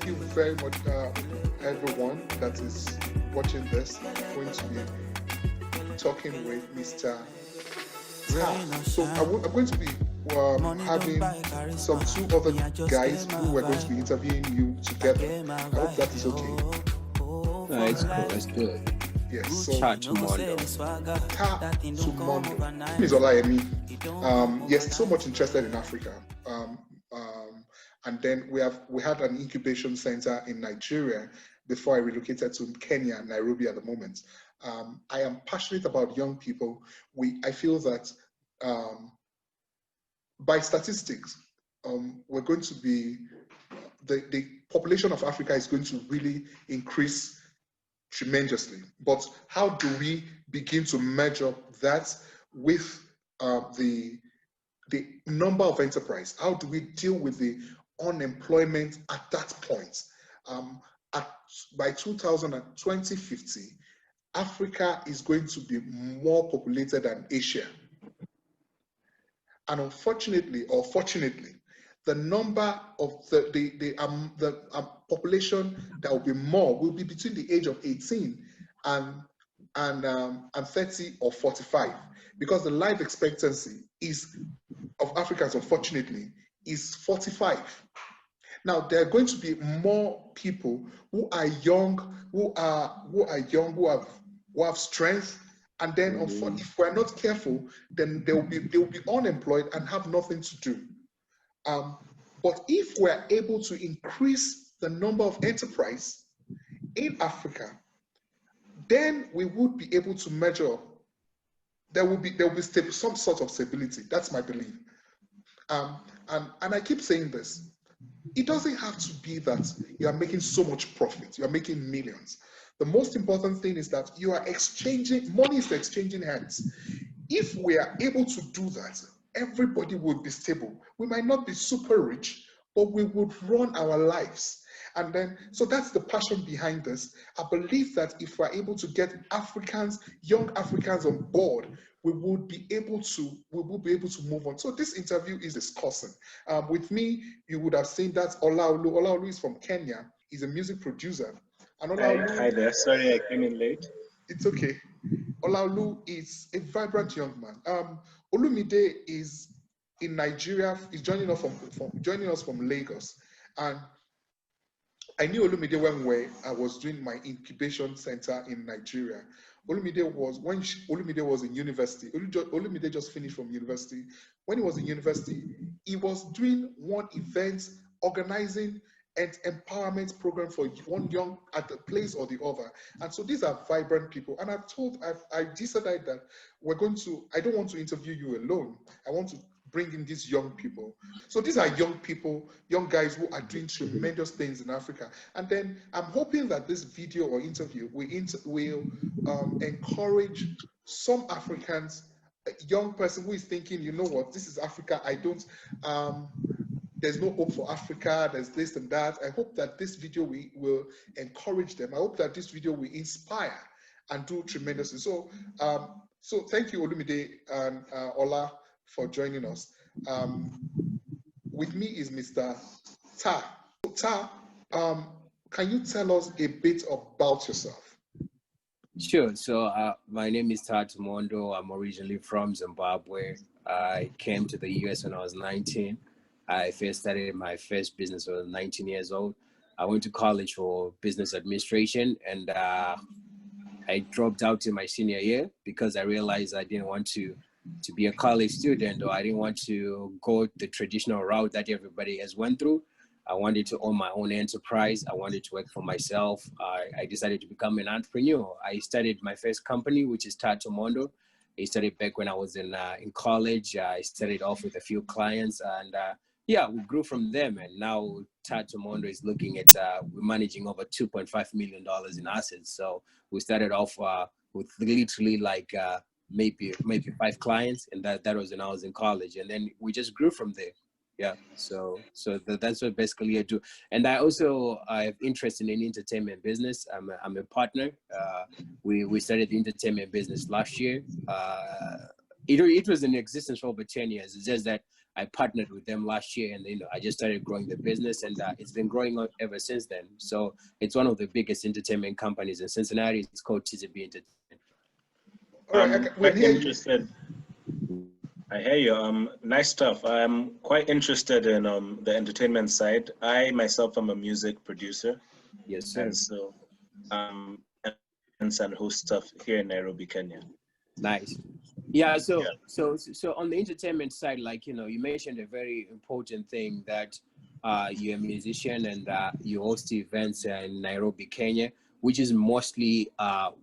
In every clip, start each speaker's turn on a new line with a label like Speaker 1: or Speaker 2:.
Speaker 1: thank you very much, everyone that is watching this. I'm going to be talking with Mr. Taa. So I'm going to be having some two other guys who are going to be interviewing you together. I hope that is okay.
Speaker 2: No, it's cool. It's good.
Speaker 1: Yes, so
Speaker 2: Taa Tomondo.
Speaker 1: Taa Tomondo. My name is Olayemi. Yes, so much interested in Africa. And then we had an incubation center in Nigeria before I relocated to Kenya, Nairobi at the moment. I am passionate about young people. I feel that by statistics, we're going to be, the population of Africa is going to really increase tremendously. But how do we begin to measure that with the number of enterprise? How do we deal with the unemployment at that point? By 2050, Africa is going to be more populated than Asia. And unfortunately, or fortunately, the number of the population that will be more will be between the age of 18 and 30 or 45, because the life expectancy of Africans, unfortunately, is 45. Now there are going to be more people who are young, who have strength, and then if we're not careful, then they will be unemployed and have nothing to do. But if we're able to increase the number of enterprise in Africa, then we would be able to measure. There will be some sort of stability. That's my belief. And I keep saying this. It doesn't have to be that you are making so much profit. You are making millions. The most important thing is that you are exchanging, money is exchanging hands. If we are able to do that, everybody would be stable. We might not be super rich, but we would run our lives. And then, so that's the passion behind this. I believe that if we're able to get Africans, young Africans on board, we will be able to move on. So this interview is discussing. With me, you would have seen that Olaolu. Olaolu is from Kenya. He's a music producer. And Olaolu,
Speaker 3: hi there. Sorry, I came in late.
Speaker 1: It's okay. Olaolu is a vibrant young man. Olumide is in Nigeria. He's joining us from Lagos, and I knew Olumide when I was doing my incubation center in Nigeria. Olumide was in university. Olumide just finished from university. When he was in university, he was doing one event, organizing an empowerment program for one young at the place or the other. And so these are vibrant people. And I decided that I don't want to interview you alone. I want to bring in these young people. So these are young people, young guys who are doing tremendous things in Africa. And then I'm hoping that this video or interview will encourage some Africans, a young person who is thinking, you know what, this is Africa. There's no hope for Africa, there's this and that. I hope that this video will encourage them. I hope that this video will inspire and do tremendously. So thank you, Olumide and Ola, for joining us. With me is Mr. Taa. Taa, can you tell us a bit about yourself?
Speaker 2: Sure. So my name is Taa Tomondo. I'm originally from Zimbabwe. I came to the US when I was 19. I first started my first business when I was 19 years old. I went to college for business administration, and I dropped out in my senior year because I realized I didn't want to be a college student, or I didn't want to go the traditional route that everybody has went through. I wanted to own my own enterprise. I wanted to work for myself. I decided to become an entrepreneur. I started my first company, which is Taa Tomondo. I started back when I was in college. I started off with a few clients, and yeah, we grew from them. And now Taa Tomondo is looking at, we're managing over $2.5 million in assets. So we started off with literally like maybe 5 clients, and that was when I was in college. And then we just grew from there. Yeah, so that's what basically I do. And I also have interest in entertainment business. I'm a partner. We started the entertainment business last year. it was in existence for over 10 years. It's just that I partnered with them last year, and I just started growing the business, and it's been growing ever since then. So it's one of the biggest entertainment companies in Cincinnati. It's called TzB Entertainment.
Speaker 1: I'm quite
Speaker 3: interested. I hear you. Nice stuff. I'm quite interested in the entertainment side. I myself am a music producer.
Speaker 2: Yes, sir.
Speaker 3: And so and host stuff here in Nairobi, Kenya.
Speaker 2: Nice. Yeah, so on the entertainment side, like, you mentioned a very important thing that you're a musician and you host events in Nairobi, Kenya, which is mostly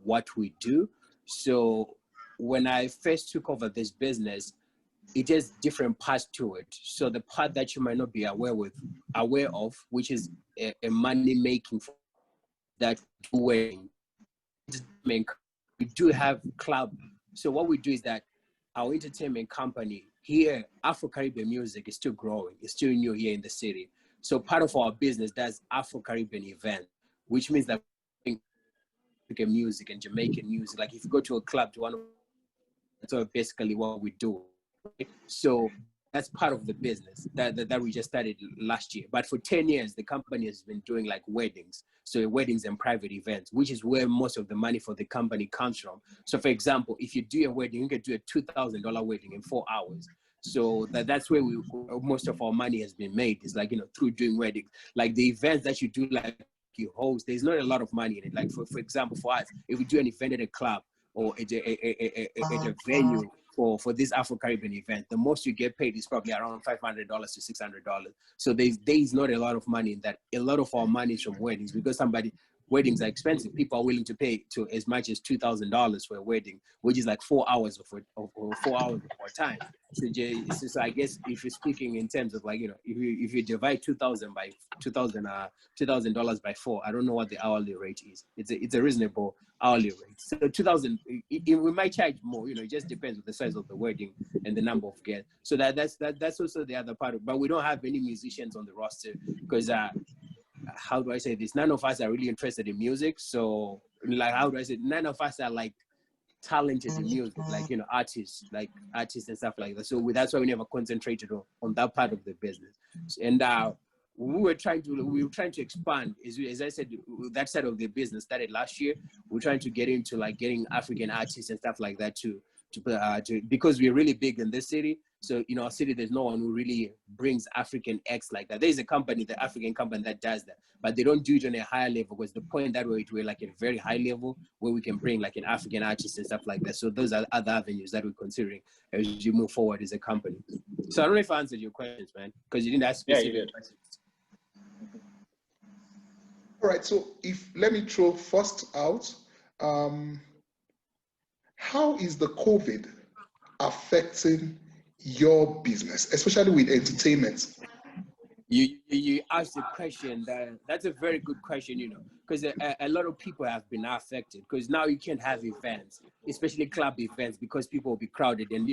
Speaker 2: what we do. So when I first took over this business, it has different parts to it. So the part that you might not be aware of, which is a money making for that wedding. We do have club. So what we do is that our entertainment company here, Afro-Caribbean music, is still growing. It's still new here in the city. So part of our business does Afro-Caribbean event, which means that African music and Jamaican music. Like if you go to a club, that's basically what we do. Right? So that's part of the business that we just started last year. But for 10 years, the company has been doing like weddings. So weddings and private events, which is where most of the money for the company comes from. So for example, if you do a wedding, you can do a $2,000 wedding in 4 hours. So that's where most of our money has been made. Is like, through doing weddings. Like the events that you do, like you host, there's not a lot of money in it. Like for example, for us, if we do an event at a club or at a venue, for this Afro-Caribbean event, the most you get paid is probably around $500 to $600. So there is not a lot of money in that. A lot of our money is from weddings, because weddings are expensive. People are willing to pay to as much as $2,000 for a wedding, which is like 4 hours of 4 hours of our time. So I guess if you're speaking in terms of like, if you divide $2,000 by $2,000 by 4, I don't know what the hourly rate is. It's a reasonable hourly rate. So 2,000, we might charge more. It just depends on the size of the wedding and the number of guests. So that's also the other part. But we don't have any musicians on the roster because how do I say this? None of us are really interested in music. So like, how do I say? None of us are like talented in music, like artists and stuff like that. So that's why we never concentrated on that part of the business. And we were trying to expand. As I said, that side of the business started last year. We're trying to get into like getting African artists and stuff like that too, because we're really big in this city. So in our city, there's no one who really brings African acts like that. There's a company, the African company, that does that, but they don't do it on a higher level, because the point that we're like at a very high level where we can bring like an African artist and stuff like that. So those are other avenues that we're considering as you move forward as a company. So I don't know if I answered your questions, man, because you didn't ask specific questions.
Speaker 1: All right, so let me throw first out, how is the COVID affecting your business, especially with entertainment?
Speaker 2: You asked the question. That's a very good question, because a lot of people have been affected, because now you can't have events, especially club events, because people will be crowded, and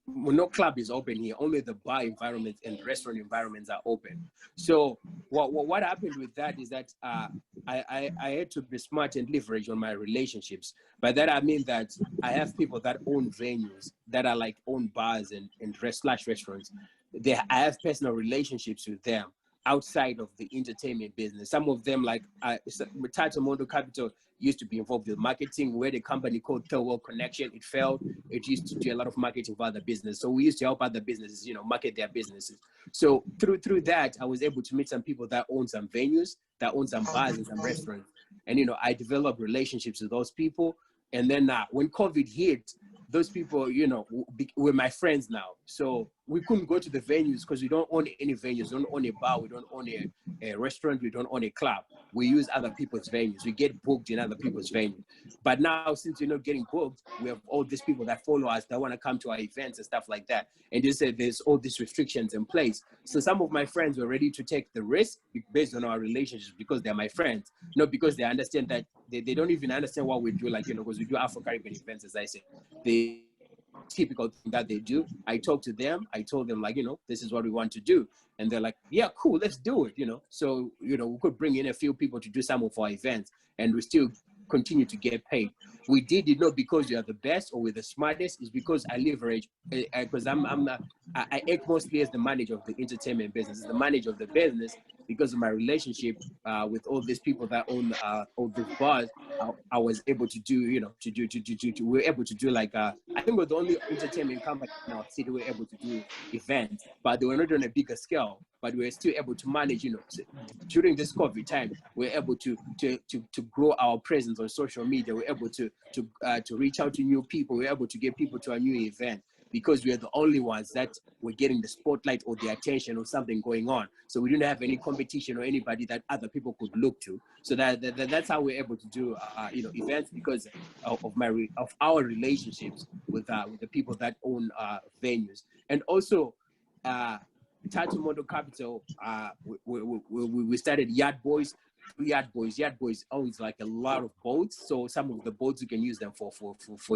Speaker 2: no club is open here. Only the bar environments and restaurant environments are open. So what happened with that is that I had to be smart and leverage on my relationships. By that I mean that I have people that own venues that are like own bars and restaurants. I have personal relationships with them outside of the entertainment business. Some of them, like Taa Tomondo Capital, used to be involved with marketing. We had a company called Third Connection. It failed. It used to do a lot of marketing for other businesses. So we used to help other businesses, market their businesses. So through that, I was able to meet some people that own some venues, that own some bars and some restaurants. And, I developed relationships with those people. And then when COVID hit, those people, were my friends now. So we couldn't go to the venues because we don't own any venues. We don't own a bar. We don't own a restaurant. We don't own a club. We use other people's venues. We get booked in other people's venues. But now, since we're not getting booked, we have all these people that follow us that want to come to our events and stuff like that. And they said there's all these restrictions in place. So some of my friends were ready to take the risk based on our relationships, because they're my friends, not because they understand that they don't even understand what we do, like, because we do Afro-Caribbean events, as I said. The typical thing that they do, I talk to them, I told them, like, this is what we want to do. And they're like, yeah, cool, let's do it, So, we could bring in a few people to do some of our events, and we still continue to get paid. We did it not because we are the best or we're the smartest. It's because I leverage, because I act mostly as the manager of the entertainment business, the manager of the business, because of my relationship with all these people that own all these bars. I was able to do, we were able to do like, I think we're the only entertainment company in our city we're able to do events, but they were not on a bigger scale, but we were still able to manage, during this COVID time, we're able to grow our presence on social media. We're able to reach out to new people. We're able to get people to a new event, because we are the only ones that were getting the spotlight or the attention or something going on. So we didn't have any competition or anybody that other people could look to. So that's how we're able to do events, because of our relationships with the people that own venues. And also, Taa Tomondo Capital, we started Yacht Boys. Yacht Boys owns like a lot of boats, so some of the boats you can use them for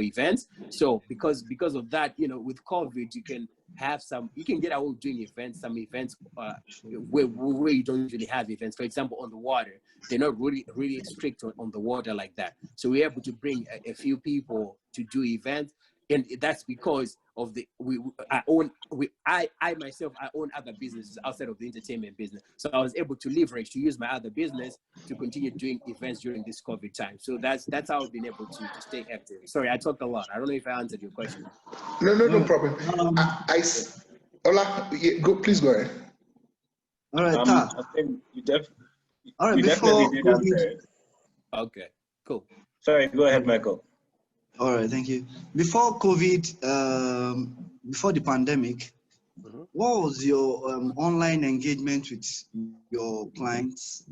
Speaker 2: events. So because of that, with COVID, you can get away doing events, some events where you don't usually have events. For example, on the water, they're not really strict on the water like that. So we're able to bring a few people to do events. And that's because of I own other businesses outside of the entertainment business. So I was able to leverage, to use my other business to continue doing events during this COVID time. So that's how I've been able to stay active. Sorry, I talked a lot. I don't know if I answered your question.
Speaker 1: No problem. Ola, please go ahead.
Speaker 4: All right,
Speaker 3: I think you
Speaker 4: definitely
Speaker 3: did answer it.
Speaker 2: Okay, cool.
Speaker 3: Sorry, go ahead, Michael.
Speaker 4: All right, thank you. Before COVID, before the pandemic, what was your online engagement with your clients?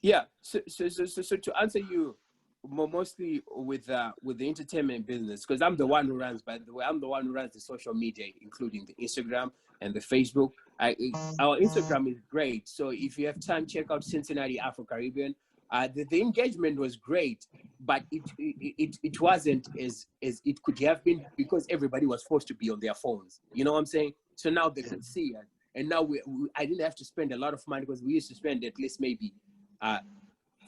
Speaker 2: Yeah, so to answer you, mostly with the entertainment business, because I'm the one who runs, by the way, I'm the one who runs the social media, including the Instagram and the Facebook. Our Instagram is great. So if you have time, check out Cincinnati Afro-Caribbean. The engagement was great, but it wasn't as it could have been, because everybody was forced to be on their phones. You know what I'm saying? So now they could see it. And now I didn't have to spend a lot of money, because we used to spend at least maybe $50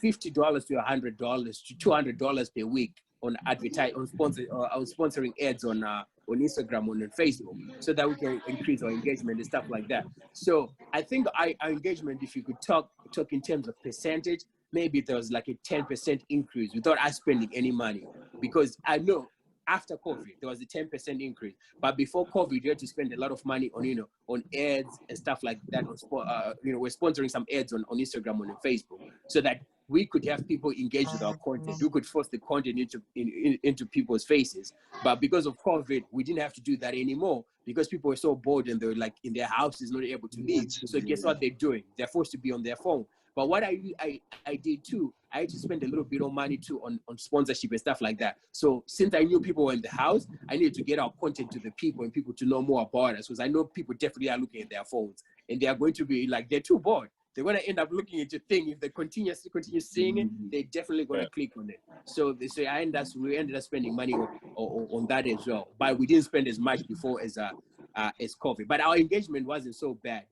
Speaker 2: to $100 to $200 per week on sponsoring ads on Instagram, on Facebook, so that we can increase our engagement and stuff like that. So I think our engagement, if you could talk in terms of percentage, maybe there was like a 10% increase without us spending any money, because I know after COVID there was a 10% increase, but before COVID you had to spend a lot of money on on ads and stuff like that. We're sponsoring some ads on Instagram, on Facebook, so that we could have people engage with our content. We could force the content into people's faces. But because of COVID, we didn't have to do that anymore, because people were so bored and they were like in their houses, not able to leave. So guess what they're doing? They're forced to be on their phone. But what I did too, I had to spend a little bit of money too on sponsorship and stuff like that. So since I knew people were in the house, I needed to get our content to the people and people to know more about us, because I know people definitely are looking at their phones and they are going to be like, they're too bored. They're going to end up looking at your thing. If they continue seeing it, they're definitely going to click on it. So we ended up spending money on that as well. But we didn't spend as much before as COVID. But our engagement wasn't so bad,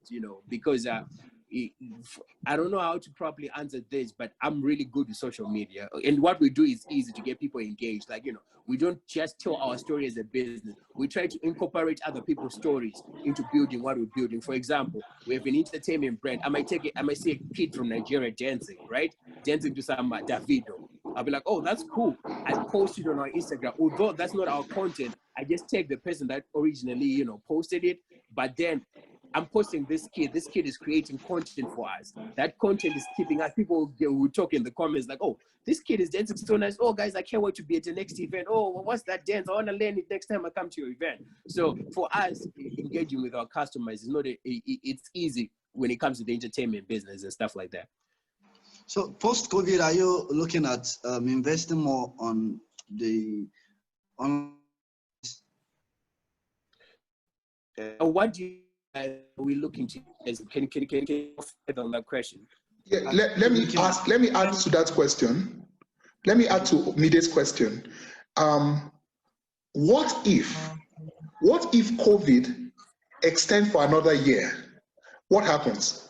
Speaker 2: because I don't know how to properly answer this, but I'm really good with social media. And what we do is easy to get people engaged. Like, we don't just tell our story as a business. We try to incorporate other people's stories into building what we're building. For example, we have an entertainment brand. I might see a kid from Nigeria dancing, right? Dancing to some Davido. I'll be like, oh, that's cool. I post it on our Instagram. Although that's not our content, I just take the person that originally, posted it. But then I'm posting this kid. This kid is creating content for us. That content is keeping us. People will talk in the comments like, oh, this kid is dancing so nice. Oh, guys, I can't wait to be at the next event. Oh, what's that dance? I want to learn it next time I come to your event. So for us, engaging with our customers is it's easy when it comes to the entertainment business and stuff like that.
Speaker 4: So post-COVID, are you looking at investing more on the
Speaker 2: what do you are we looking to? Can you on that question?
Speaker 1: Yeah, let me add to that question. Let me add to Mide's question. What if COVID extends for another year? What happens?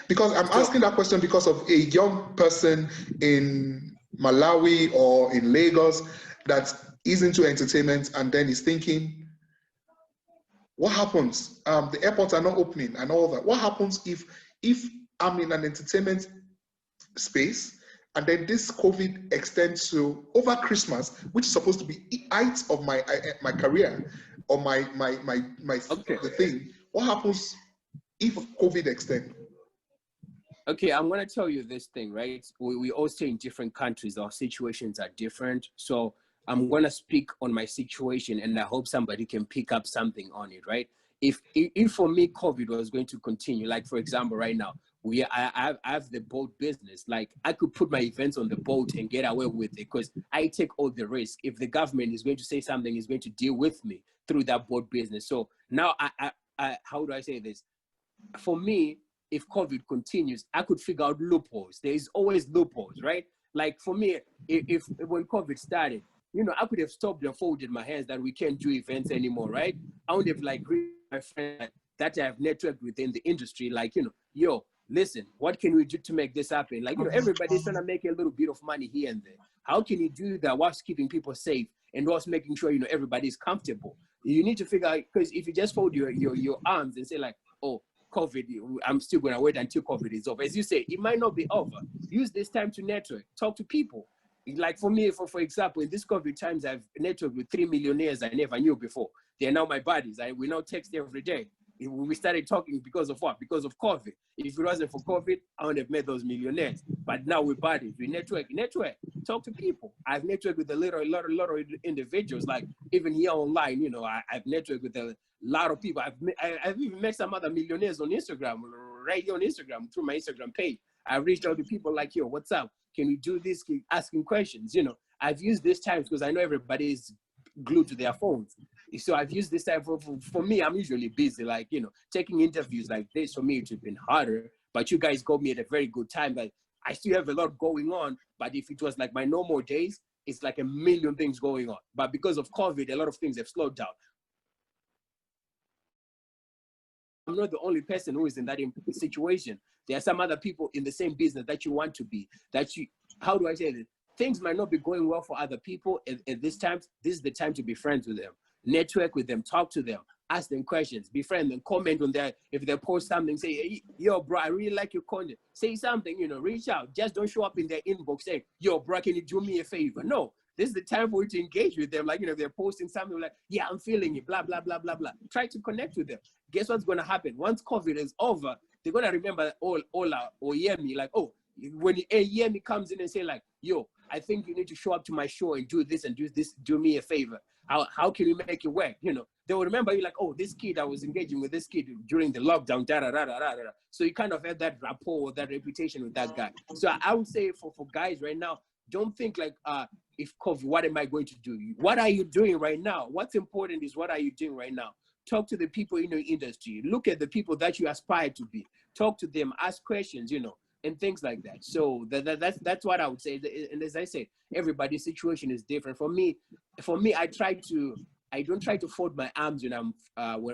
Speaker 1: Because I'm asking that question because of a young person in Malawi or in Lagos that is into entertainment and then is thinking, what happens? The airports are not opening and all that. What happens if I'm in an entertainment space and then this COVID extends to over Christmas, which is supposed to be height of my career or my
Speaker 2: Okay.
Speaker 1: the thing. What happens if COVID extends?
Speaker 2: Okay, I'm gonna tell you this thing, right? We all stay in different countries. Our situations are different. So I'm gonna speak on my situation, and I hope somebody can pick up something on it, right? If for me COVID was going to continue, like for example, right now I have the boat business. Like I could put my events on the boat and get away with it because I take all the risk. If the government is going to say something, is going to deal with me through that boat business. So now I how do I say this? For me, if COVID continues, I could figure out loopholes. There is always loopholes, right? Like for me, if when COVID started, you know, I could have stopped and folded my hands that we can't do events anymore, right? I would have like my friend that I have networked within the industry, like, you know, yo, listen, what can we do to make this happen? Like, you know, everybody's trying to make a little bit of money here and there. How can you do that whilst keeping people safe and whilst making sure, you know, everybody's comfortable? You need to figure out, because if you just fold your arms and say like, oh, COVID, I'm still going to wait until COVID is over. As you say, it might not be over. Use this time to network, talk to people. Like for me, for example, in this COVID times, I've networked with 3 millionaires I never knew before. They're now my buddies. We now text every day. We started talking because of what? Because of COVID. If it wasn't for COVID, I wouldn't have met those millionaires. But now we're buddies. We network, talk to people. I've networked with a lot of individuals. Like even here online, you know, I've networked with a lot of people. I've even met some other millionaires on Instagram, right here on Instagram, through my Instagram page. I've reached out to people like, yo, what's up? Can we do this? Keep asking questions. You know, I've used this time because I know everybody is glued to their phones. So I've used this time for me, I'm usually busy, like, you know, taking interviews like this for me, it's been harder, but you guys got me at a very good time. Like I still have a lot going on, but if it was like my normal days, it's like a million things going on. But because of COVID, a lot of things have slowed down. I'm not the only person who is in that situation. There are some other people in the same business that you want to be, that you, how do I say this? Things might not be going well for other people at this time. This is the time to be friends with them, network with them, talk to them, ask them questions, befriend them, comment on their, if they post something, say, hey, yo, bro, I really like your content. Say something, you know, reach out. Just don't show up in their inbox saying, yo, bro, can you do me a favor? No, this is the time for you to engage with them. Like, you know, if they're posting something like, yeah, I'm feeling it, blah, blah, blah, blah, blah. Try to connect with them. Guess what's going to happen? Once COVID is over, they're going to remember Ola or Yemi, like, oh, when Yemi comes in and say like, yo, I think you need to show up to my show and do this and do this, do me a favor. How can we make it work? You know, they will remember you like, oh, this kid, I was engaging with this kid during the lockdown, da da da da da da. So you kind of have that rapport or that reputation with that guy. So I would say for guys right now, don't think like, if COVID, what am I going to do? What are you doing right now? What's important is what are you doing right now? Talk to the people in your industry. Look at the people that you aspire to be. Talk to them, ask questions, you know, and things like that. So that's what I would say. And as I said, everybody's situation is different. For me, I don't try to fold my arms when I'm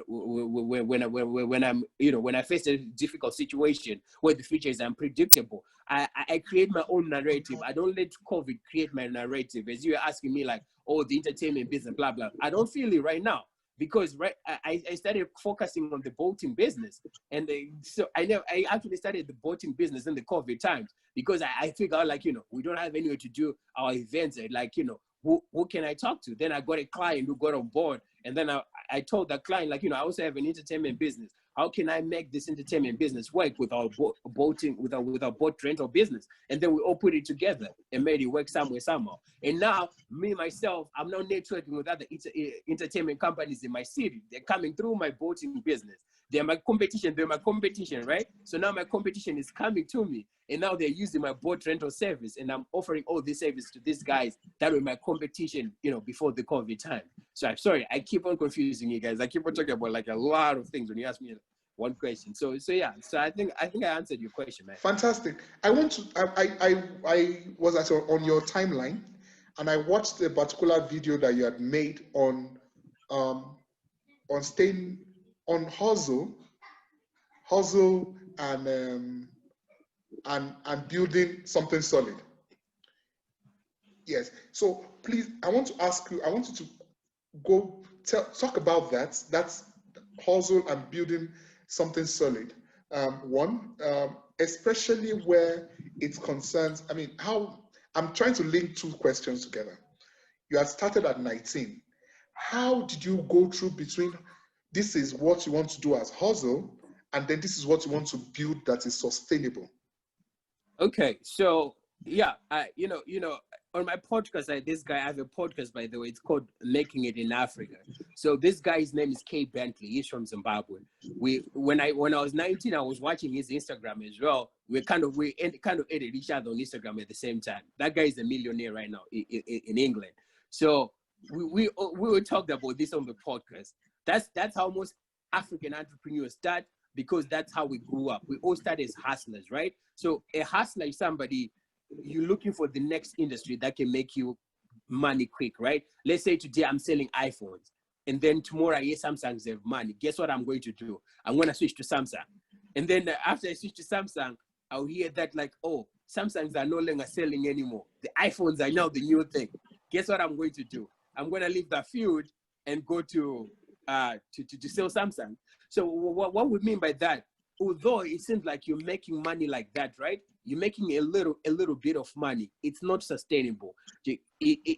Speaker 2: when I'm, you know, when I face a difficult situation where the future is unpredictable. I create my own narrative. I don't let COVID create my narrative. As you're asking me like, oh, the entertainment business, blah blah. I don't feel it right now. Because I started focusing on the boating business, and so I actually started the boating business in the COVID times because I figured out like, you know, we don't have anywhere to do our events. Like, you know, who can I talk to? Then I got a client who got on board, and then I told that client like, you know, I also have an entertainment business. How can I make this entertainment business work with our boating, with our boat rental business? And then we all put it together and made it work somewhere, somehow. And now, me, myself, I'm now networking with other entertainment companies in my city. They're coming through my boating business. They're my competition, right? So now my competition is coming to me. And now they're using my boat rental service. And I'm offering all this service to these guys that were my competition, you know, before the COVID time. So I'm sorry, I keep on confusing you guys. I keep on talking about like a lot of things when you ask me one question. So yeah. So I think I answered your question, man.
Speaker 1: Fantastic. I was on your timeline, and I watched a particular video that you had made on staying on hustle and building something solid. Yes. So please, I want to ask you, I want you to go talk about that. That's hustle and building something solid. One, especially where it concerns, I mean, how I'm trying to link two questions together. You had started at 19. How did you go through between this is what you want to do as hustle and then this is what you want to build that is sustainable?
Speaker 2: Okay, so yeah, on my podcast, this guy, I have a podcast, by the way, it's called Making It in Africa. So this guy's name is Kay Bentley. He's from Zimbabwe. When I was 19, I was watching his Instagram as well. We kind of edited each other on Instagram at the same time. That guy is a millionaire right now in England. So we were talking about this on the podcast. That's how most African entrepreneurs start, because that's how we grew up. We all started as hustlers, right? So a hustler is somebody, you're looking for the next industry that can make you money quick, right? Let's say today I'm selling iPhones, and then tomorrow I hear Samsung's have money. Guess what I'm going to do? I'm going to switch to Samsung. And then after I switch to Samsung, I'll hear that like, oh, Samsungs are no longer selling anymore. The iPhones are now the new thing. Guess what I'm going to do? I'm going to leave the field and go to sell Samsung. So what we mean by that, although it seems like you're making money like that, right? You're making a little bit of money. It's not sustainable.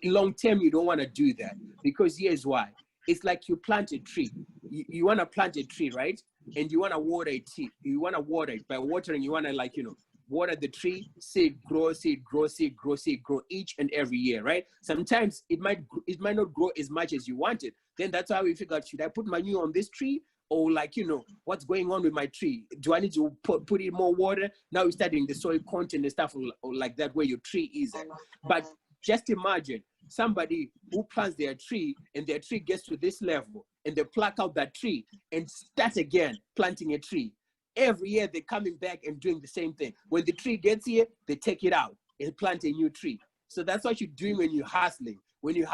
Speaker 2: Long term, you don't want to do that, because here's why. It's like you plant a tree. You want to plant a tree, right? And you want to water a tree. You want to water it. By watering, you want to water the tree, see it grow, see it grow, see it grow, see it grow each and every year, right? Sometimes it might not grow as much as you wanted. Then that's why we figure out, should I put manure on this tree? Or what's going on with my tree? Do I need to put in more water? Now you're studying the soil content and stuff like that, where your tree is at. But just imagine somebody who plants their tree, and their tree gets to this level, and they pluck out that tree and start again planting a tree. Every year they're coming back and doing the same thing. When the tree gets here, they take it out and plant a new tree. So that's what you're doing when you're hustling. When your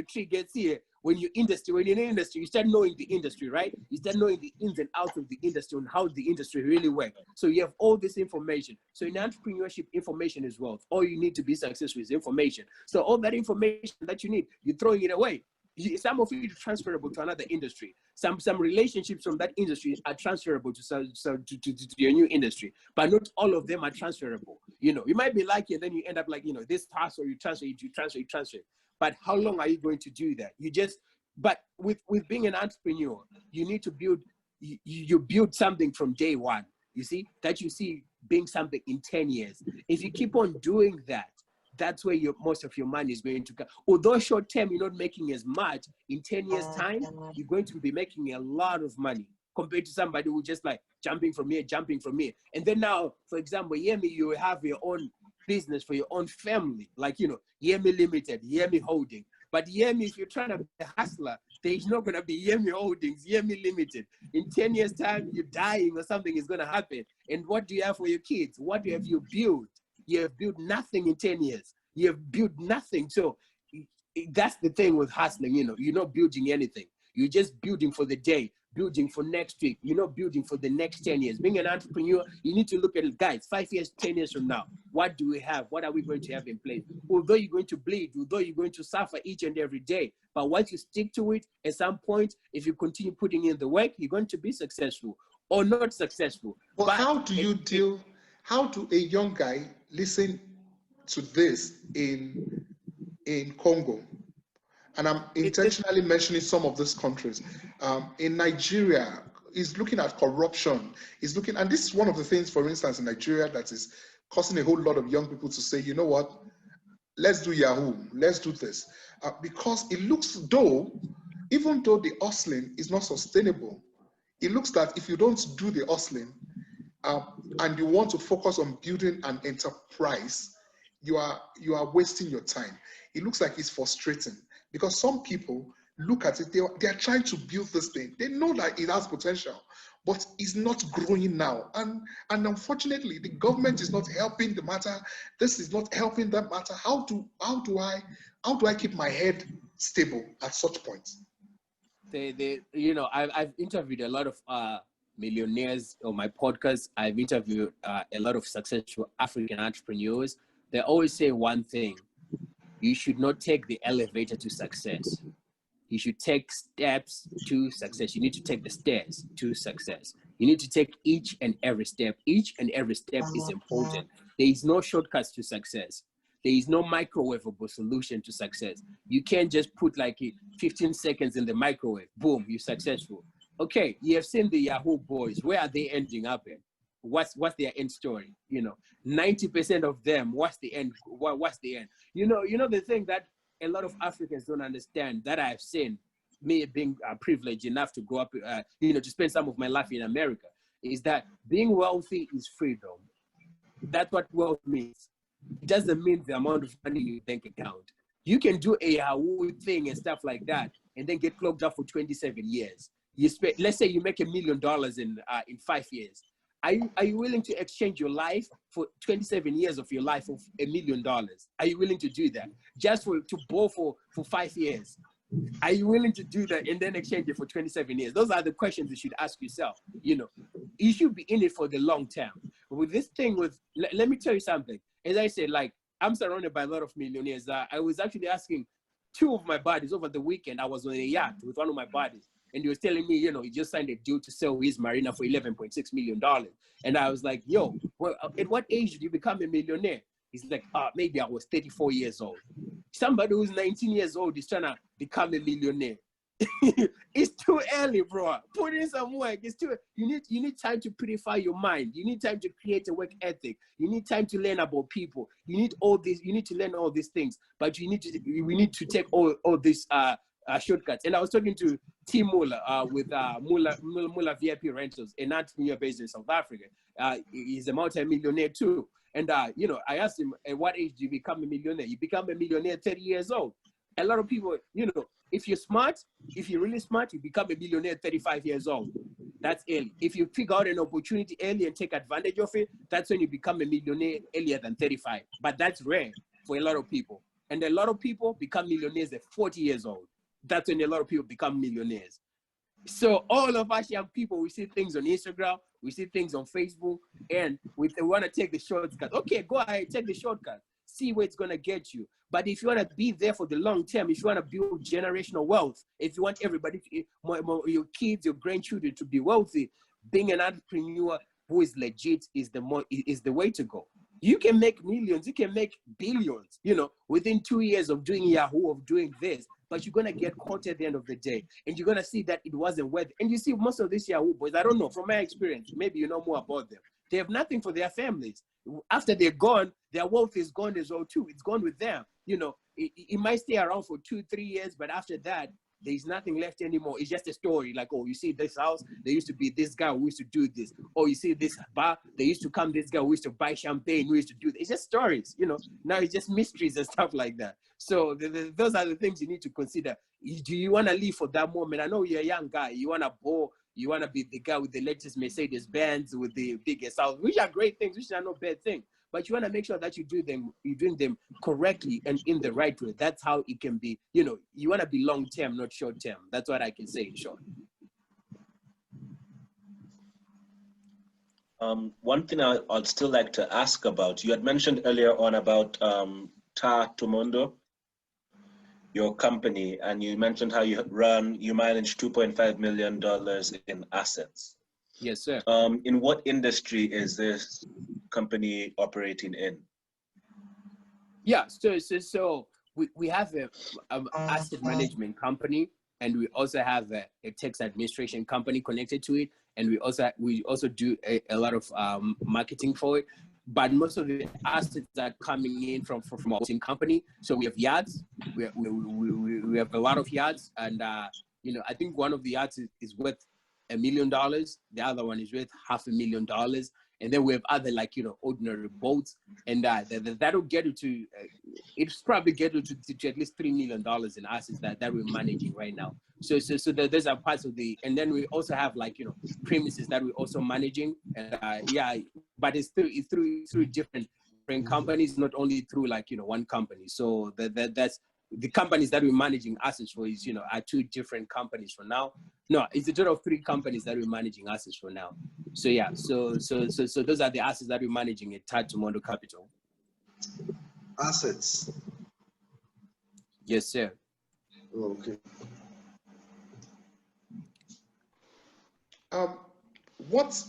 Speaker 2: tree gets here, when you're in the industry, you start knowing the industry, right? You start knowing the ins and outs of the industry and how the industry really works. So you have all this information. So in entrepreneurship, information is wealth. All you need to be successful is information. So all that information that you need, you're throwing it away. Some of it is transferable to another industry. Some relationships from that industry are transferable to your new industry, but not all of them are transferable. You might be lucky, and then you end up like, this task, or you transfer. But how long are you going to do that? But with being an entrepreneur, you need to build, you build something from day one. You see, that you see being something in 10 years. If you keep on doing that, that's where most of your money is going to go. Although short term, you're not making as much, in 10 years time, you're going to be making a lot of money compared to somebody who just like jumping from here. And then now, for example, you have your own business for your own family, like, Yemi Limited, Yemi Holding. But Yemi, if you're trying to be a hustler, there's not going to be Yemi Holdings, Yemi Limited. In 10 years time, you're dying or something is going to happen. And what do you have for your kids? What have you built? You have built nothing in 10 years. You have built nothing. So that's the thing with hustling, you're not building anything. You're just building for the day, building for next week. You're not building for the next 10 years. Being an entrepreneur, you need to look at it, guys, 5 years, 10 years from now, what do we have? What are we going to have in place? Although you're going to bleed, although you're going to suffer each and every day, but once you stick to it, at some point, if you continue putting in the work, you're going to be successful or not successful.
Speaker 1: But how do a young guy listen to this in Congo? And I'm intentionally mentioning some of these countries. In Nigeria, is looking at corruption. And this is one of the things, for instance, in Nigeria that is causing a whole lot of young people to say, you know what, let's do Yahoo, let's do this. Because it looks even though the hustling is not sustainable, it looks that if you don't do the hustling, and you want to focus on building an enterprise, you are wasting your time. It looks like it's frustrating because some people look at it, they are trying to build this thing. They know that it has potential, but it's not growing now. And unfortunately, the government is not helping the matter. This is not helping that matter. How do I keep my head stable at such points?
Speaker 2: I've interviewed a lot of millionaires on my podcast. I've interviewed a lot of successful African entrepreneurs they always say one thing: you should not take the elevator to success. You should take steps to success. You need to take the stairs to success. You need to take each and every step. Each and every step is important. There is no shortcuts to success. There is no microwavable solution to success. You can't just put like 15 seconds in the microwave, boom, you're successful. Okay, you have seen the Yahoo Boys. Where are they ending up in? What's their end story? 90% of them, what's the end? What's the end? You know the thing that a lot of Africans don't understand, that I've seen, me being privileged enough to grow up, to spend some of my life in America, is that being wealthy is freedom. That's what wealth means. It doesn't mean the amount of money in your bank account. You can do a Yahoo thing and stuff like that, and then get clogged up for 27 years. Let's say you make $1 million in 5 years. Are you willing to exchange your life for 27 years of your life of $1 million? Are you willing to do that just to bore for 5 years? Are you willing to do that and then exchange it for 27 years? Those are the questions you should ask yourself. You should be in it for the long term. With this thing, let me tell you something. As I said, like, I'm surrounded by a lot of millionaires. I was actually asking two of my buddies over the weekend. I was on a yacht with one of my buddies, and he was telling me, he just signed a deal to sell his marina for $11.6 million. And I was like, yo, well, at what age did you become a millionaire? He's like, maybe I was 34 years old. Somebody who's 19 years old is trying to become a millionaire. It's too early, bro. Put in some work. It's too. You need time to purify your mind. You need time to create a work ethic. You need time to learn about people. You need all this. You need to learn all these things. But we need to take all these shortcuts. And I was talking to T. Muller with Muller VIP Rentals, an entrepreneur based in South Africa. He's a multi-millionaire too. And I asked him, at what age do you become a millionaire? You become a millionaire 30 years old. A lot of people, if you're smart, if you're really smart, you become a millionaire at 35 years old. That's early. If you figure out an opportunity early and take advantage of it, that's when you become a millionaire earlier than 35. But that's rare for a lot of people. And a lot of people become millionaires at 40 years old. That's when a lot of people become millionaires. So all of us young people, we see things on Instagram, we see things on Facebook, and we want to take the shortcut. Okay, go ahead, take the shortcut. See where it's going to get you. But if you want to be there for the long term, if you want to build generational wealth, if you want everybody, your kids, your grandchildren to be wealthy, being an entrepreneur who is legit is the way to go. You can make millions, you can make billions, within 2 years of doing Yahoo, of doing this. But you're going to get caught at the end of the day. And you're going to see that it wasn't worth it. And you see most of these Yahoo boys, I don't know, from my experience, maybe you know more about them. They have nothing for their families. After they're gone, their wealth is gone as well too. It's gone with them. It might stay around for 2-3 years, but after that, there's nothing left anymore. It's just a story. Like, oh, you see this house, there used to be this guy who used to do this. Oh, you see this bar, there used to come this guy who used to buy champagne, who used to do this. It's just stories, Now it's just mysteries and stuff like that. So those are the things you need to consider. Do you want to live for that moment? I know you're a young guy. You want to bore. You want to be the guy with the latest Mercedes Benz, with the biggest house, which are great things, which are no bad thing. But you want to make sure that you're doing them correctly and in the right way. That's how it can be, you want to be long-term, not short-term. That's what I can say in short.
Speaker 3: One thing I'd still like to ask about, you had mentioned earlier on about Taa Tomondo, your company, and you mentioned how you manage $2.5 million in assets.
Speaker 2: Yes, sir.
Speaker 3: In what industry is this company operating in?
Speaker 2: Yeah, so we have an asset management company, and we also have a tax administration company connected to it, and we also do a lot of marketing for it. But most of the assets are coming in from our own company. So we have yachts. We have a lot of yachts, and I think one of the yachts is worth $1 million. The other one is worth $500,000. And then we have other ordinary boats, and that'll get you to it's probably get you to at least $3 million in assets that we're managing right now. So those are parts of the, and then we also have premises that we're also managing, and but it's through different companies, not only through one company. So that's the companies that we're managing assets for is are 2 different companies for now. No, it's a total of 3 companies that we're managing assets for now. So yeah, so those are the assets that we're managing at Taa Tomondo Capital.
Speaker 4: assets.
Speaker 2: Yes, sir.
Speaker 4: Oh, okay.
Speaker 1: What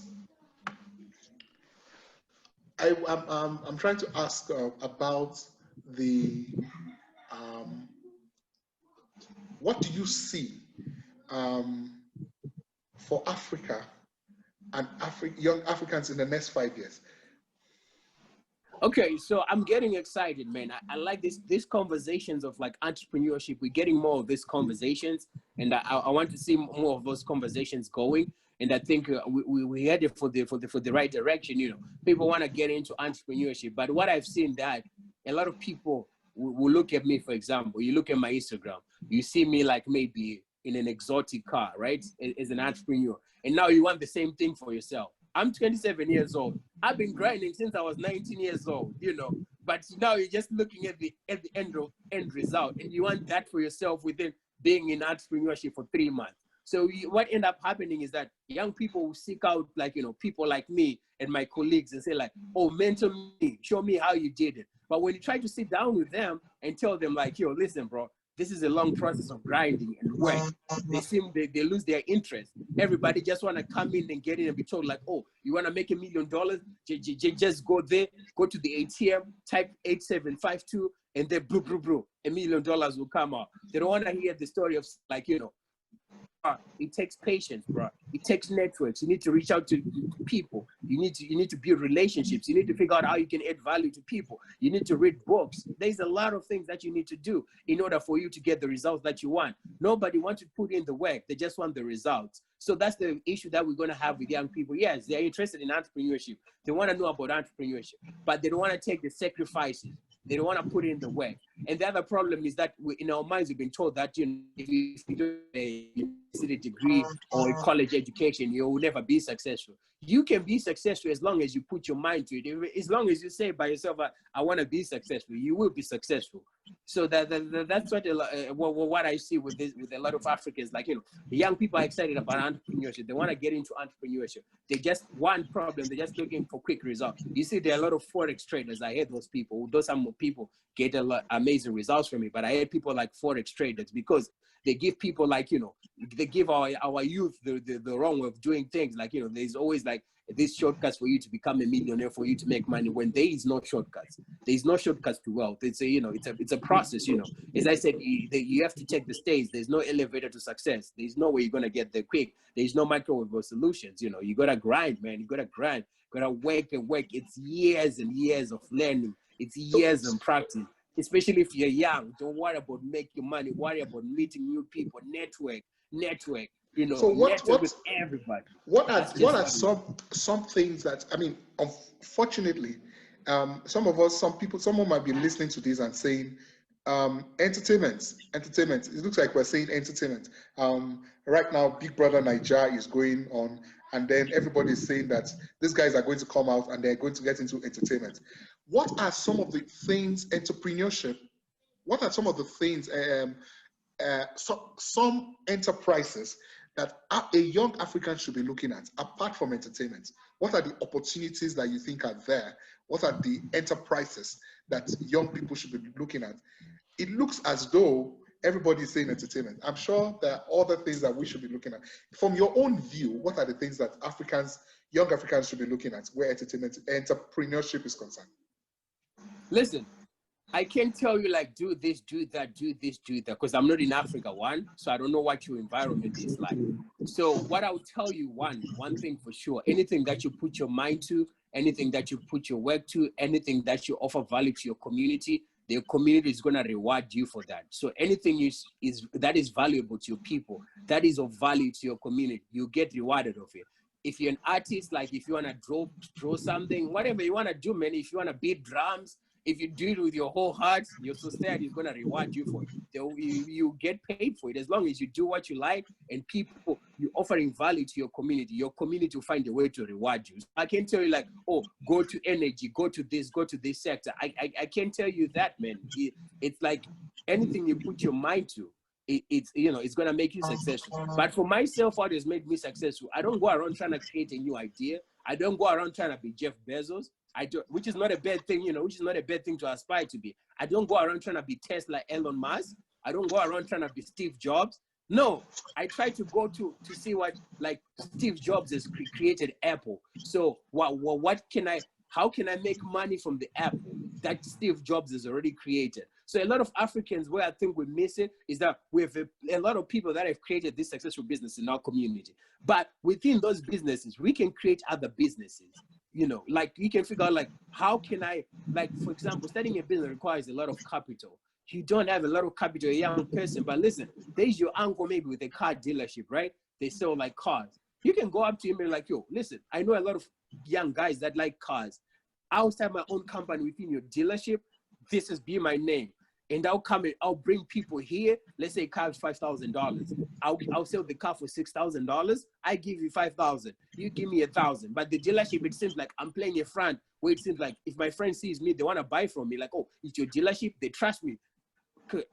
Speaker 1: I'm trying to ask about the what do you see for Africa and young Africans in the next 5 years?
Speaker 2: Okay, so I'm getting excited, man. I like these conversations of like entrepreneurship. We're getting more of these conversations, and I want to see more of those conversations going. And I think we headed for the right direction. You know, people want to get into entrepreneurship, but what I've seen that a lot of people will look at me, for example. You look at my Instagram, you see me like maybe in an exotic car, right? As an entrepreneur, and now you want the same thing for yourself. I'm 27 years old. I've been grinding since I was 19 years old, you know. But now you're just looking at the end result, and you want that for yourself within being in entrepreneurship for 3 months. So what end up happening is that young people will seek out, like, you know, people like me and my colleagues and say like, oh, mentor me, show me how you did it. But when you try to sit down with them and tell them like, yo, listen, bro, this is a long process of grinding and work. They lose their interest. Everybody just want to come in and get in and be told like, oh, you want to make $1 million? Just go there, go to the ATM, type 8752, and then $1 million will come out. They don't want to hear the story of like, you know, it takes patience, bro. It takes networks. You need to reach out to people. You need to build relationships. You need to figure out how you can add value to people. You need to read books. There's a lot of things that you need to do in order for you to get the results that you want. Nobody wants to put in the work. They just want the results. So that's the issue that we're going to have with young people. Yes, they're interested in entrepreneurship. They want to know about entrepreneurship, but they don't want to take the sacrifices. They don't want to put in the work. And the other problem is that in our minds, we've been told that, you know, if you do a university degree or a college education, you will never be successful. You can be successful as long as you put your mind to it. As long as you say by yourself, I want to be successful, you will be successful. So that's what I see with a lot of Africans. Like, you know, the young people are excited about entrepreneurship. They want to get into entrepreneurship. They just one problem. They're just looking for quick results. You see, there are a lot of Forex traders. I hate those people. Those some people get a lot amazing results from it. But I hate people like Forex traders because they give people like, you know, they give our youth the wrong way of doing things. Like, you know, there's always like these shortcuts for you to become a millionaire, for you to make money, when there is no shortcuts. There is no shortcuts to wealth. It's a, you know, it's a process, you know. As I said, you have to take the stage. There's no elevator to success. There's no way you're going to get there quick. There's no microwave solutions. You know, you got to grind, man. You got to grind. You got to work and work. It's years and years of learning. It's years and practice. Especially if you're young, don't worry about making money. Worry about meeting new people, network. You know,
Speaker 1: so
Speaker 2: network with everybody.
Speaker 1: What are some things that, I mean, unfortunately, someone might be listening to this and saying, entertainment. It looks like we're saying entertainment. Right now, Big Brother Nigeria is going on, and then everybody is saying that these guys are going to come out and they're going to get into entertainment. What are some of the things, entrepreneurship, what are some of the things, some enterprises that a young African should be looking at, apart from entertainment? What are the opportunities that you think are there? What are the enterprises that young people should be looking at? It looks as though everybody is saying entertainment. I'm sure there are other things that we should be looking at. From your own view, what are the things that young Africans should be looking at where entrepreneurship is concerned?
Speaker 2: Listen, I can't tell you like do this, do that, because I'm not in Africa, one, so I don't know what your environment is like. So what I'll tell you, one thing for sure, anything that you put your mind to, anything that you put your work to, anything that you offer value to your community, the community is going to reward you for that. So anything that is valuable to your people, that is of value to your community, you get rewarded of it. If you're an artist, like if you want to draw something, whatever you want to do, man, if you want to beat drums, if you do it with your whole heart, your society is going to reward you for it. You get paid for it as long as you do what you like, and you're offering value to your community will find a way to reward you. I can't tell you like, oh, go to energy, go to this sector. I can't tell you that, man. It's like anything you put your mind to, it's going to make you successful. But for myself, what has made me successful, I don't go around trying to create a new idea. I don't go around trying to be Jeff Bezos. I do, which is not a bad thing, you know, which is not a bad thing to aspire to be. I don't go around trying to be Tesla, Elon Musk. I don't go around trying to be Steve Jobs. No, I try to go to see what, like, Steve Jobs has created Apple. So how can I make money from the Apple that Steve Jobs has already created? So a lot of Africans, where I think we miss it, is that we have a lot of people that have created this successful business in our community. But within those businesses, we can create other businesses. You know, like, you can figure out, like, how can I, like, for example, starting a business requires a lot of capital. You don't have a lot of capital, a young person, but listen, there's your uncle maybe with a car dealership, right? They sell like cars. You can go up to him and like, yo, listen, I know a lot of young guys that like cars. I'll start my own company within your dealership. This is be my name. And I'll come and I'll bring people here. Let's say a car is $5,000. I'll sell the car for $6,000. I give you $5,000. You give me $1,000. But the dealership, it seems like I'm playing a front where it seems like if my friend sees me, they want to buy from me. Like, oh, it's your dealership. They trust me.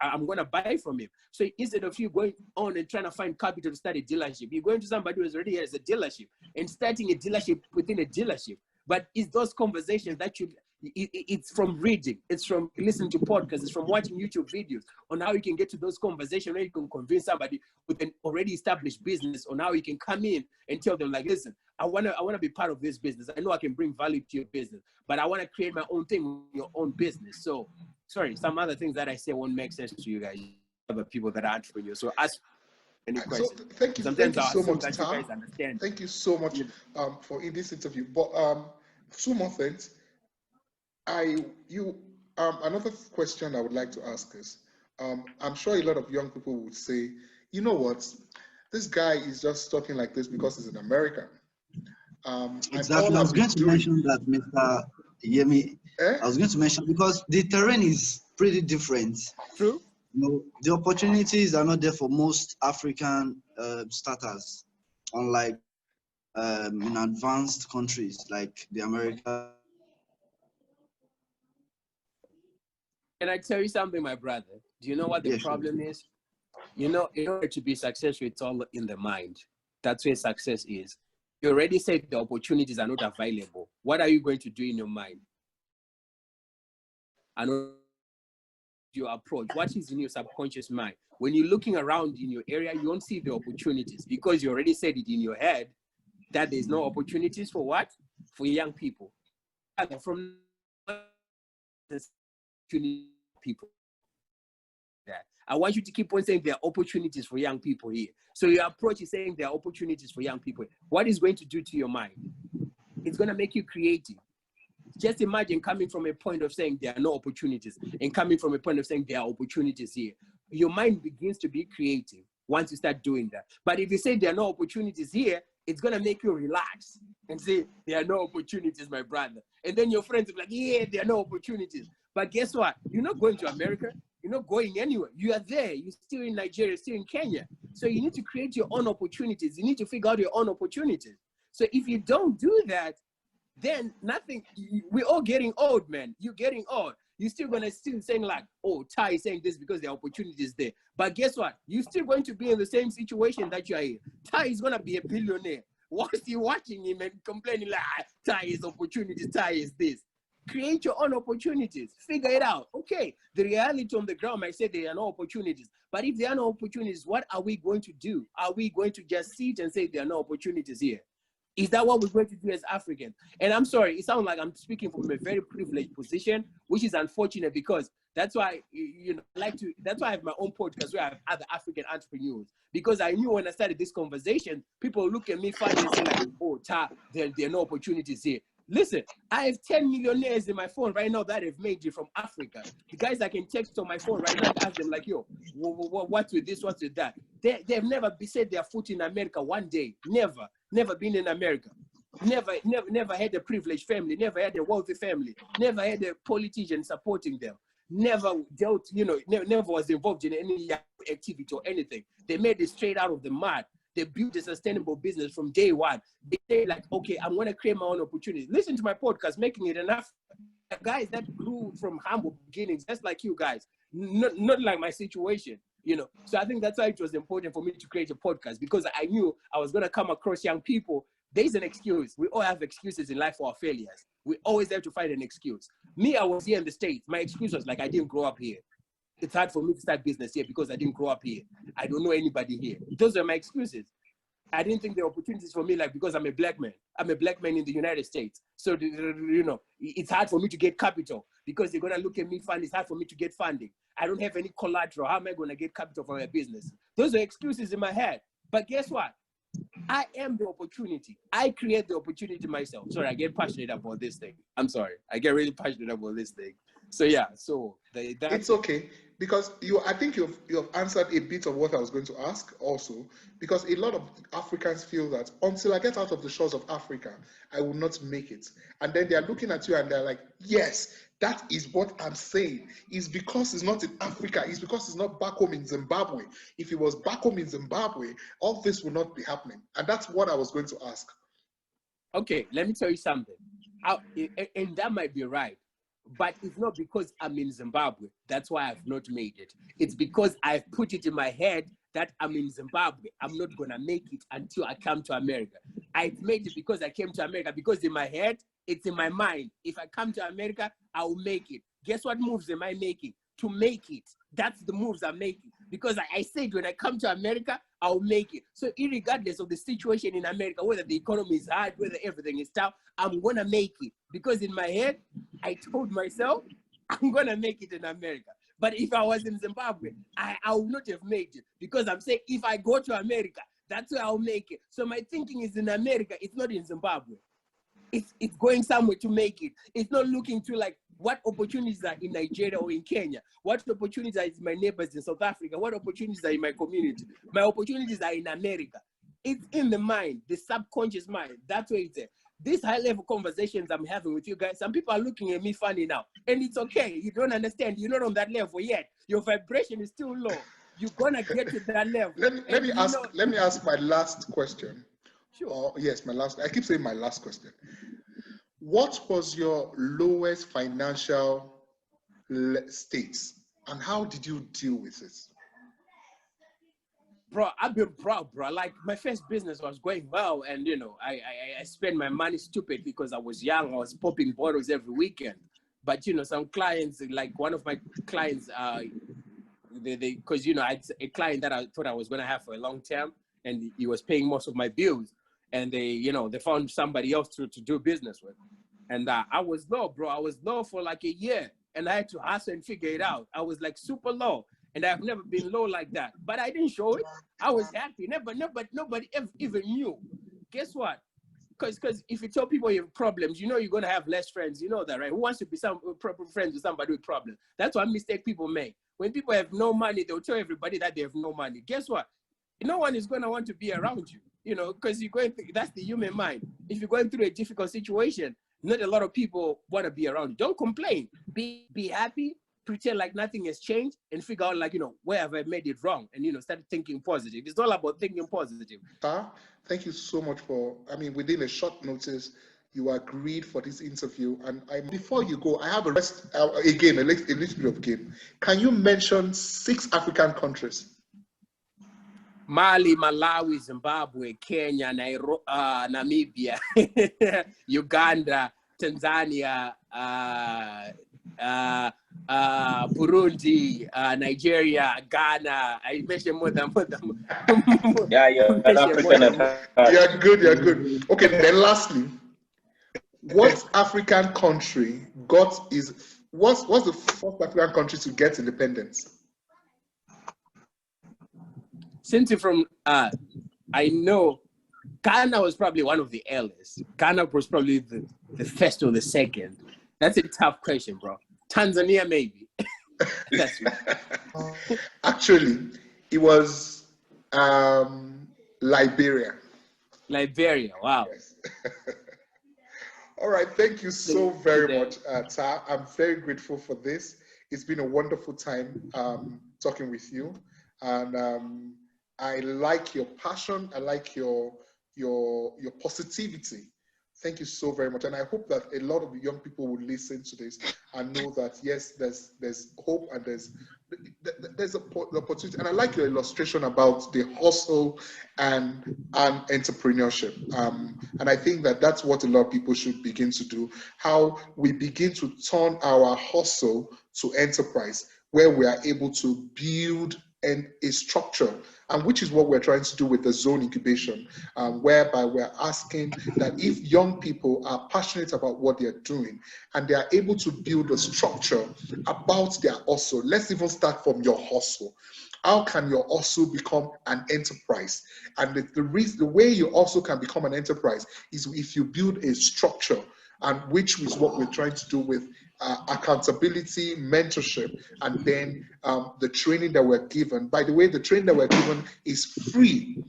Speaker 2: I'm going to buy from him. So instead of you going on and trying to find capital to start a dealership, you're going to somebody who already has a dealership and starting a dealership within a dealership. But it's those conversations that it's from reading, it's from listening to podcasts, it's from watching YouTube videos on how you can get to those conversations where you can convince somebody with an already established business on how you can come in and tell them, like, listen, I wanna be part of this business. I know I can bring value to your business, but I want to create my own thing in your own business. So, sorry, some other things that I say won't make sense to you guys, other people that are entrepreneurs. So ask any questions.
Speaker 1: So thank you so much, Taa.
Speaker 2: You guys understand.
Speaker 1: Thank you so much for in this interview. But two more things. Another question I would like to ask is, I'm sure a lot of young people would say, you know what, this guy is just talking like this because he's in America.
Speaker 4: Exactly. I was going to mention that, Mr. Yemi. I was going to mention, because the terrain is pretty different.
Speaker 2: True.
Speaker 4: You know, the opportunities are not there for most African starters, unlike in advanced countries like the America.
Speaker 2: Can I tell you something, my brother? Do you know what the problem is? You know, in order to be successful, it's all in the mind. That's where success is. You already said the opportunities are not available. What are you going to do in your mind? And your approach, what is in your subconscious mind? When you're looking around in your area, you don't see the opportunities because you already said it in your head that there's no opportunities for what? For young people. From people. I want you to keep on saying there are opportunities for young people here. So your approach is saying there are opportunities for young people. What is going to do to your mind? It's going to make you creative. Just imagine coming from a point of saying there are no opportunities and coming from a point of saying there are opportunities here. Your mind begins to be creative once you start doing that. But if you say there are no opportunities here, it's going to make you relax and say there are no opportunities, my brother. And then your friends will be like, yeah, there are no opportunities. But guess what? You're not going to America. You're not going anywhere. You are there. You're still in Nigeria, still in Kenya. So you need to create your own opportunities. You need to figure out your own opportunities. So if you don't do that, then nothing, we're all getting old, man. You're getting old. You're still going to still saying like, oh, Taa is saying this because the opportunity is there. But guess what? You're still going to be in the same situation that you are in. Taa is going to be a billionaire. Whilst you're watching him and complaining like, Taa is opportunities, Taa is this. Create your own opportunities. Figure it out. Okay, the reality on the ground might say there are no opportunities. But if there are no opportunities, what are we going to do? Are we going to just sit and say there are no opportunities here? Is that what we're going to do as Africans? And I'm sorry, it sounds like I'm speaking from a very privileged position, which is unfortunate because that's why, that's why I have my own podcast where I have other African entrepreneurs. Because I knew when I started this conversation, people look at me funny and say like, oh, Taa, there are no opportunities here. Listen, I have 10 millionaires in my phone right now that have made it from Africa. The guys I can text on my phone right now and ask them like, yo, what's with this, what's with that? They've never set their foot in America one day. Never been in America. Never had a privileged family, never had a wealthy family, never had a politician supporting them, never dealt, never was involved in any activity or anything. They made it straight out of the mud. They built a sustainable business from day one. They say like, okay, I'm going to create my own opportunities. Listen to my podcast, Making It Enough. Guys that grew from humble beginnings, just like you guys, not like my situation, So I think that's why it was important for me to create a podcast because I knew I was going to come across young people There's an excuse. We all have excuses in life for our failures. We always have to find an excuse. Me, I was here in the States. My excuse was like, I didn't grow up here. It's hard for me to start business here because I didn't grow up here. I don't know anybody here. Those are my excuses. I didn't think there were opportunities for me, like, because I'm a black man. I'm a black man in the United States. So, you know, it's hard for me to get capital because they're going to look at me funny. It's hard for me to get funding. I don't have any collateral. How am I going to get capital for my business? Those are excuses in my head. But guess what? I am the opportunity. I create the opportunity myself. Sorry, I get passionate about this thing. I'm sorry. I get really passionate about this thing. So yeah, so
Speaker 1: it's okay, because I think you have answered a bit of what I was going to ask also, because a lot of Africans feel that until I get out of the shores of Africa, I will not make it. And then they're looking at you and they're like, yes, that is what I'm saying. It's because it's not in Africa. It's because it's not back home in Zimbabwe. If it was back home in Zimbabwe, all this would not be happening. And that's what I was going to ask.
Speaker 2: Okay, let me tell you something. And that might be right. But it's not because I'm in Zimbabwe. That's why I've not made it. It's because I've put it in my head that I'm in Zimbabwe. I'm not going to make it until I come to America. I've made it because I came to America, because in my head, it's in my mind. If I come to America, I will make it. Guess what moves am I making? To make it. That's the moves I'm making. Because I said when I come to America, I'll make it. So irregardless of the situation in America, whether the economy is hard, whether everything is tough, I'm going to make it. Because in my head, I told myself, I'm going to make it in America. But if I was in Zimbabwe, I would not have made it. Because I'm saying, if I go to America, that's where I'll make it. So my thinking is in America, it's not in Zimbabwe. It's going somewhere to make it. It's not looking to like what opportunities are in Nigeria or in Kenya. What opportunities are in my neighbors in South Africa? What opportunities are in my community? My opportunities are in America. It's in the mind, the subconscious mind. That's where it's at. These high-level conversations I'm having with you guys, some people are looking at me funny now. And it's okay. You don't understand. You're not on that level yet. Your vibration is still low. You're going to get to that level.
Speaker 1: Let me ask my last question.
Speaker 2: Sure.
Speaker 1: Yes, my last. I keep saying my last question. What was your lowest financial state, and how did you deal with it?
Speaker 2: Bro, I've been proud, bro. Like, my first business was going well, and you know, I spent my money stupid because I was young. I was popping bottles every weekend. But you know, some clients, like one of my clients, because you know, I had a client that I thought I was gonna have for a long term, and he was paying most of my bills. And they found somebody else to do business with. And I was low, bro. I was low for like a year, and I had to hustle and figure it out. I was like super low, and I've never been low like that. But I didn't show it. I was happy. Nobody even knew. Guess what? Because if you tell people you have problems, you know you're gonna have less friends. You know that, right? Who wants to be friends with somebody with problems? That's one mistake people make. When people have no money, they'll tell everybody that they have no money. Guess what? No one is gonna want to be around you. You know, because you're going through, that's the human mind. If you're going through a difficult situation, not a lot of people want to be around you. Don't complain. Be happy, pretend like nothing has changed, and figure out, like, you know, where have I made it wrong? And, you know, start thinking positive. It's all about thinking positive.
Speaker 1: Thank you so much within a short notice, you agreed for this interview. And before you go, I have a little bit of game. Can you mention 6 African countries?
Speaker 2: Mali, Malawi, Zimbabwe, Kenya, Namibia, Uganda, Tanzania, Burundi, Nigeria, Ghana. I mentioned more than.
Speaker 3: Yeah, you're an African.
Speaker 1: You're good. Okay, then lastly, what African country what's the first African country to get independence?
Speaker 2: Since you're from, I know Ghana was probably one of the earliest. Ghana was probably the first or the second. That's a tough question, bro. Tanzania, maybe. That's right.
Speaker 1: Actually, it was Liberia.
Speaker 2: Liberia, wow.
Speaker 1: Yes. All right, thank you so very much, Taa. I'm very grateful for this. It's been a wonderful time talking with you. And I like your passion. I like your positivity. Thank you so very much. And I hope that a lot of young people will listen to this and know that, yes, there's hope and there's there's the opportunity, and I like your illustration about the hustle and entrepreneurship. And I think that that's what a lot of people should begin to do. How we begin to turn our hustle to enterprise, where we are able to build a structure, and which is what we're trying to do with the zone incubation, whereby we're asking that if young people are passionate about what they're doing and they are able to build a structure about their hustle, let's even start from your hustle. How can your hustle become an enterprise? And the way you also can become an enterprise is if you build a structure, and which is what we're trying to do with accountability, mentorship, and then the training that we're given. By the way, the training that we're given is free.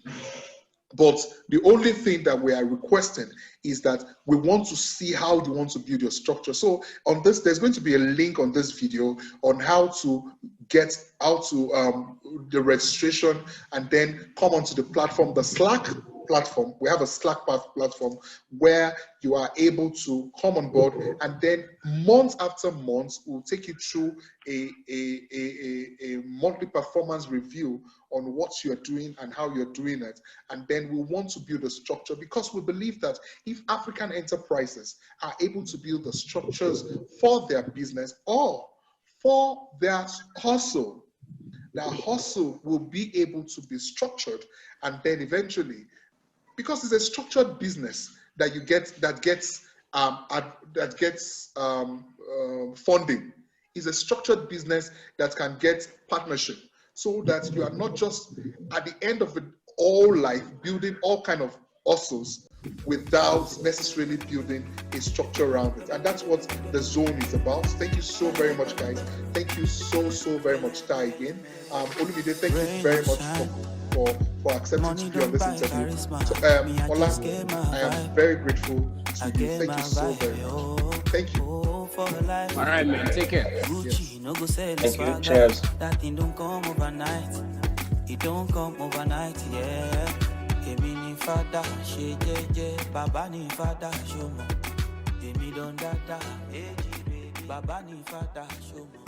Speaker 1: But the only thing that we are requesting is that we want to see how you want to build your structure. So on this, there's going to be a link on this video on how to get the registration and then come onto the platform, the Slack platform. We have a Slack platform where you are able to come on board, and then month after month we'll take you through a monthly performance review on what you're doing and how you're doing it. And then we want to build a structure, because we believe that if African enterprises are able to build the structures for their business or for their hustle, their hustle will be able to be structured, and then eventually, because it's a structured business that you get that gets funding, is a structured business that can get partnership, so that you are not just at the end of it all life building all kind of hustles without necessarily building a structure around it. And that's what the zone is about. Thank you so very much, guys. Thank you so very much, Taa, again. Olumide, thank you very much for accepting to be on this interview. So, Ola, I am very grateful to you. Thank you so very much. Thank you.
Speaker 2: All right, man. Take care.
Speaker 1: Yes.
Speaker 3: Thank you. Cheers.
Speaker 5: That thing don't come overnight. It don't come overnight, yeah. Emi ni fada, she jeje, baba ni fada, show mo. Emi don dada, baby, baba ni fada, show mo.